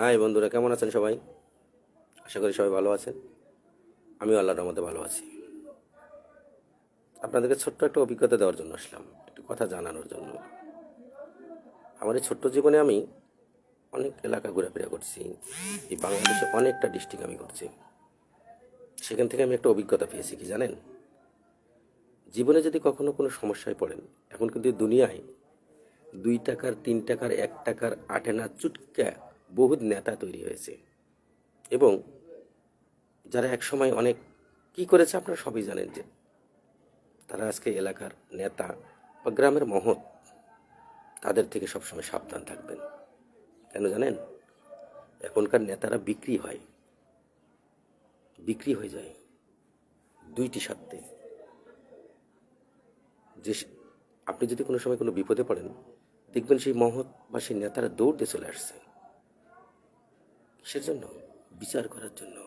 High বন্ধুরা, কেমন আছেন সবাই? আশা করি সবাই ভালো আছেন। আমিও আল্লাহর রহমতে ভালো আছি। আপনাদেরকে ছোট্ট একটা অভিজ্ঞতা দেওয়ার জন্য আসলাম, একটু কথা জানানোর জন্য। আমার এই ছোট্ট জীবনে আমি অনেক এলাকা ঘোরাফেরা করছি। এই বাংলাদেশে অনেকটা ডিস্ট্রিক্ট আমি করছি। সেখান থেকে আমি একটা অভিজ্ঞতা পেয়েছি, কি জানেন? জীবনে যদি কখনো কোনো সমস্যায় পড়েন, এখন কিন্তু এই দুনিয়ায় 2 টাকার, 3 টাকার, 1 টাকার আটেনা চুটকা বহুত নেতা তৈরি হয়েছে। এবং যারা একসময় অনেক কি করেছে আপনারা সবই জানেন, যে তারা আজকে এলাকার নেতা বা গ্রামের মহৎ। তাদের থেকে সবসময় সাবধান থাকবেন। কেন জানেন? এখনকার নেতারা বিক্রি হয়ে যায় দুইটি স্বার্থে। যে আপনি যদি কোনো সময় কোনো বিপদে পড়েন, দেখবেন সেই মহৎ বা সেই নেতারা দৌড়তে চলে আসছে। কিসের জন্য? বিচার করার জন্য।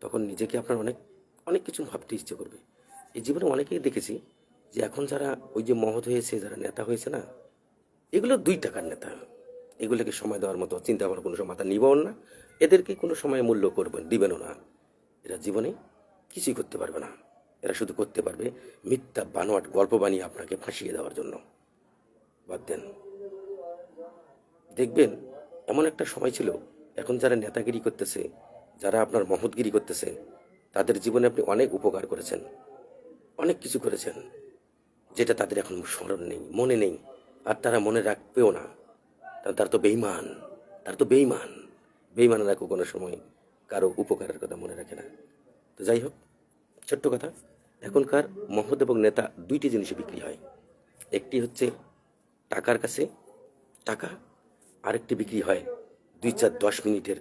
তখন নিজেকে আপনার অনেক অনেক কিছু ভাবতে ইচ্ছে করবে। এই জীবনে অনেকেই দেখেছি যে এখন যারা ওই যে মহৎ হয়েছে, যারা নেতা হয়েছে না, এগুলো 2 টাকার নেতা। এগুলোকে সময় দেওয়ার মতো চিন্তা ভাবনা কোনো সময় মাথা নিবও না। এদেরকে কোনো সময় মূল্য করবেন দিবেনও না। এরা জীবনে কিছুই করতে পারবে না। এরা শুধু করতে পারবে মিথ্যা বানোয়াট গল্প বানিয়ে আপনাকে ফাঁসিয়ে দেওয়ার জন্য। বাদ দেন। দেখবেন এমন একটা সময় ছিল, এখন যারা নেতাগিরি করতেছে, যারা আপনার মহৎগিরি করতেছে, তাদের জীবনে আপনি অনেক উপকার করেছেন, অনেক কিছু করেছেন, যেটা তাদের এখন স্মরণ নেই, মনে নেই। আর তারা মনে রাখবেও না। তারা তো বেঈমান। বেঈমানেরা কোনো সময় কারো উপকারের কথা মনে রাখে না। তো যাই হোক, ছোট্ট কথা, এখনকার মহৎ এবং নেতা দুইটি জিনিসে বিক্রি হয়। একটি হচ্ছে টাকার কাছে টাকা, আরেকটি বিক্রি হয় 2, 4, 10 মিনিটের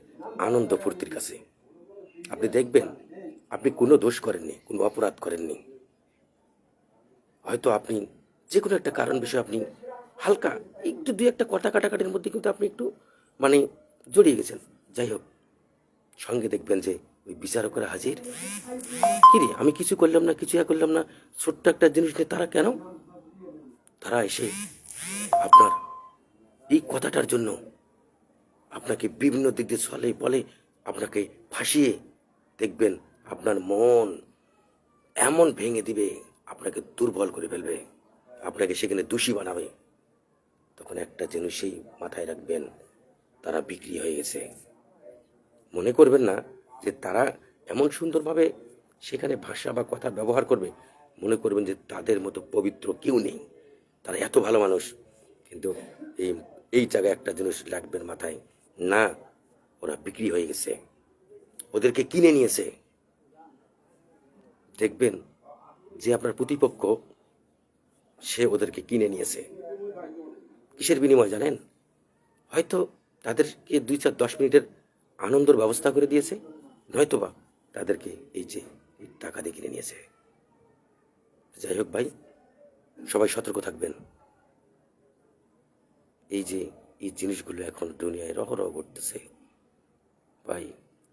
আনন্দ ফুর্তির কাছে। আপনি দেখবেন আপনি কোনো দোষ করেননি, কোনো অপরাধ করেননি। হয়তো আপনি যে কোনো একটা কারণ বিষয়ে আপনি হালকা একটু দুই একটা কথা কাটাকাটির মধ্যে কিন্তু আপনি একটু মানে জড়িয়ে গেছেন। যাই হোক, সঙ্গে দেখবেন যে ওই বিচারকরা হাজির। কিরে, আমি কিছু করলাম না, কিছু করলাম না, ছোট্ট একটা জিনিস নিয়ে তারা কেন? তারা এসে আপনার এই কথাটার জন্য আপনাকে বিভিন্ন দিক দিয়ে ছলে বলে আপনাকে ফাঁসিয়ে, দেখবেন আপনার মন এমন ভেঙে দিবে, আপনাকে দুর্বল করে ফেলবে, আপনাকে সেখানে দোষী বানাবে। তখন একটা জিনিসই মাথায় রাখবেন, তারা বিক্রি হয়ে গেছে। মনে করবেন না যে তারা এমন সুন্দরভাবে সেখানে ভাষা বা কথা ব্যবহার করবে, মনে করবেন যে তাদের মতো পবিত্র কেউ নেই, তারা এত ভালো মানুষ। কিন্তু এই এই জায়গায় একটা জিনিস রাখবেন মাথায়, না, ওরা বিক্রি হয়ে গেছে, ওদেরকে কিনে নিয়েছে। দেখবেন যে আপনার প্রতিপক্ষ, সে ওদেরকে কিনে নিয়েছে। কিসের বিনিময় জানেন? হয়তো তাদেরকে 2, 4, 10 মিনিটের আনন্দের ব্যবস্থা করে দিয়েছে, নয়তোবা তাদেরকে এই যে এই টাকা দিয়ে কিনে নিয়েছে। যাই হোক ভাই, সবাই সতর্ক থাকবেন। এই যে এই জিনিসগুলো এখন দুনিয়ায় রহরহ ঘটতেছে ভাই,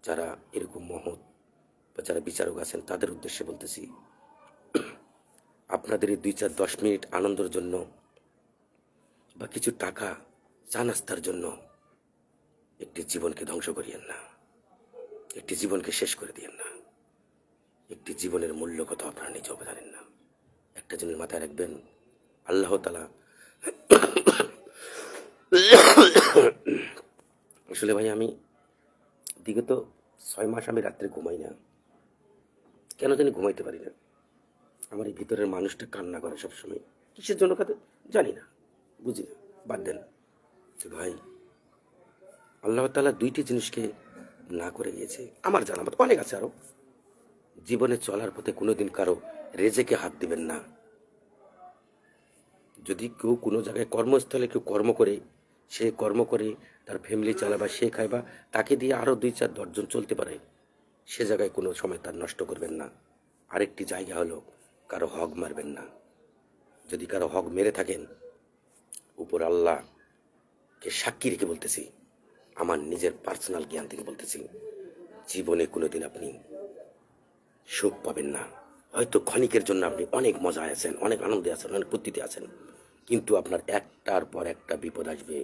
যারা এরকম মহৎ বা যারা বিচারক আছেন তাদের উদ্দেশ্যে বলতেছি, আপনাদের এই 2, 4, 10 মিনিট আনন্দের জন্য বা কিছু টাকা চা নাস্তার জন্য একটি জীবনকে ধ্বংস করিয়েন না, একটি জীবনকে শেষ করে দিয়েন না। একটি জীবনের মূল্য কত আপনারা নিজেও জানেন না। একটা জিনিস মাথায় রাখবেন, আল্লাহ তাআলা আসলে ভাই, আমি বিগত 6 মাস আমি রাত্রে ঘুমাই না। কেন জানি ঘুমাইতে পারি না। আমার এই ভিতরের মানুষটা কান্না করে সবসময়। কিসের জন্য কাঁদে জানি না, বুঝি না। বাদ দেন। যে ভাই, আল্লাহ তাআলা দুইটি জিনিসকে না করে গিয়েছে, আমার জানা মতো অনেক আছে আরো। জীবনে চলার পথে কোনোদিন কারো রেজেকে হাত দিবেন না। যদি কেউ কোনো জায়গায় কর্মস্থলে কেউ কর্ম করে, সে কর্ম করে তার ফ্যামিলি চালাবা, সে খাইবা, তাকে দিয়ে আরও 2, 4, 10 জন চলতে পারে, সে জায়গায় কোনো সময় তার নষ্ট করবেন না। আরেকটি জায়গা হলো, কারো হক মারবেন না। যদি কারো হক মেরে থাকেন, উপর আল্লাহকে সাক্ষী রেখে বলতেছি, আমার নিজের পার্সোনাল জ্ঞান থেকে বলতেছি, জীবনে কোনোদিন আপনি সুখ পাবেন না। হয়তো ক্ষণিকের জন্য আপনি অনেক মজায় আছেন, অনেক আনন্দে আছেন, অনেক ফুর্তিতে আছেন, কিন্তু আপনার একটার পর একটা বিপদ আসবে।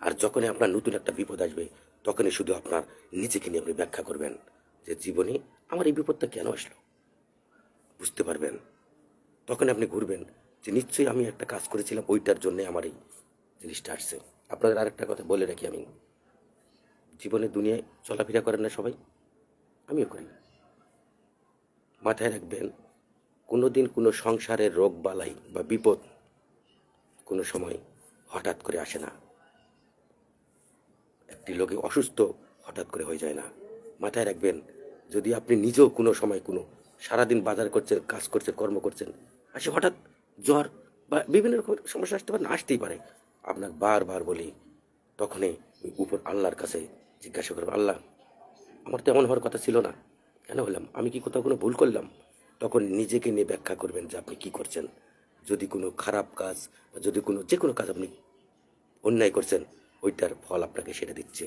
আর যখনই আপনার নতুন একটা বিপদ আসবে, তখনই শুধু আপনার নিজেকে নিয়ে আপনি ব্যাখ্যা করবেন যে জীবনে আমার এই বিপদটা কেন আসলো, বুঝতে পারবেন। তখন আপনি ঘুরবেন যে নিশ্চয়ই আমি একটা কাজ করেছিলাম, ওইটার জন্যে আমার এই জিনিসটা আসছে। আপনাদের আরেকটা কথা বলে রাখি, আমি জীবনে দুনিয়ায় চলাফেরা করেন না সবাই, আমিও করি। মাথায় রাখবেন, কোনো দিন কোনো সংসারের রোগ বালাই বা বিপদ কোনো সময় হঠাৎ করে আসে না। একটি লোকে অসুস্থ হঠাৎ করে হয়ে যায় না। মাথায় রাখবেন, যদি আপনি নিজেও কোনো সময় কোনো সারাদিন বাজার করছেন, কাজ করছেন, কর্ম করছেন, আসে হঠাৎ জ্বর বা বিভিন্ন রকম সমস্যা আসতে পারে, না আসতেই পারে। আপনার বারবার বলি, তখনই ওই উপর আল্লাহর কাছে জিজ্ঞাসা করবেন, আল্লাহ আমার তো এমন হওয়ার কথা ছিল না, কেন হলাম, আমি কি কোথাও কোনো ভুল করলাম? তখন নিজেকে নিয়ে ব্যাখ্যা করবেন যে আপনি কি করছেন। যদি কোনো খারাপ কাজ বা যদি কোনো যে কোনো কাজ আপনি অন্যায় করছেন, ওইটার ফল আপনাকে সেটা দিচ্ছে।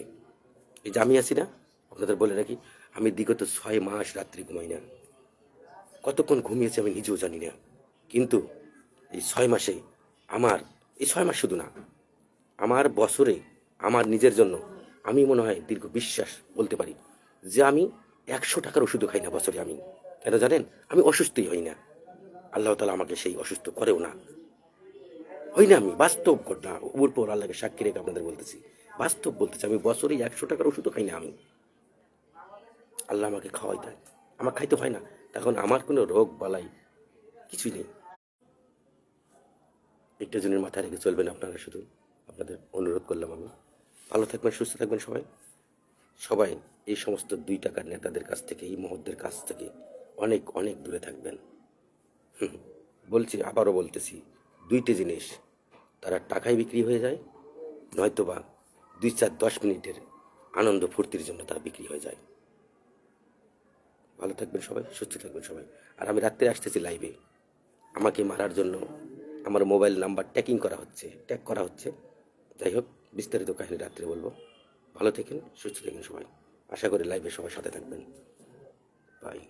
এই যে আমি আছি না, আপনাদের বলে রাখি, আমি বিগত 6 মাস রাত্রি ঘুমাই না। কতক্ষণ ঘুমিয়েছি আমি নিজেও জানি না। কিন্তু এই 6 মাসে আমার, এই 6 মাস শুধু না, আমার বছরে আমার নিজের জন্য আমি মনে হয় দীর্ঘ বিশ্বাস বলতে পারি যে আমি 100 টাকার ওষুধও খাই না বছরে। আমি কেন জানেন? আমি অসুস্থই হই না। আল্লাহ তালা আমাকে সেই অসুস্থ করেও না, হই না। আমি বাস্তব ঘটনা উপর আল্লাহকে সাক্ষী রেখে আপনাদের বলতেছি, বাস্তব বলতেছি, আমি বছরে 100 টাকার ওষুধও খাই না। আমি, আল্লাহ আমাকে খাওয়াই দেয়, আমার খাইতে হয় না। তখন আমার কোনো রোগ বালাই কিছুই নেই। একটা জনের মাথায় রেখে চলবেন আপনারা, শুধু আপনাদের অনুরোধ করলাম আমি। ভালো থাকবেন, সুস্থ থাকবেন সবাই। সবাই এই সমস্ত 2 টাকার নেতাদের কাছ থেকে, এই মহৎদের কাছ থেকে অনেক অনেক দূরে থাকবেন। বলছি, আবারও বলতেছি, 2টে জিনিস, তারা টাকায় বিক্রি হয়ে যায়, নয়তোবা 2-4-10 মিনিটের আনন্দ ফুর্তির জন্য তারা বিক্রি হয়ে যায়। ভালো থাকবেন সবাই, সুস্থ থাকবেন সবাই। আর আমি রাত্রে আসতেছি লাইভে, আমাকে মারার জন্য আমার মোবাইল নাম্বার ট্যাগ করা হচ্ছে। যাই হোক, বিস্তারিত কাহিনী রাত্রে বলবো। ভালো থাকেন, সুস্থ থাকেন সবাই। আশা করি লাইভে সবাই সাথে থাকবেন। বাই।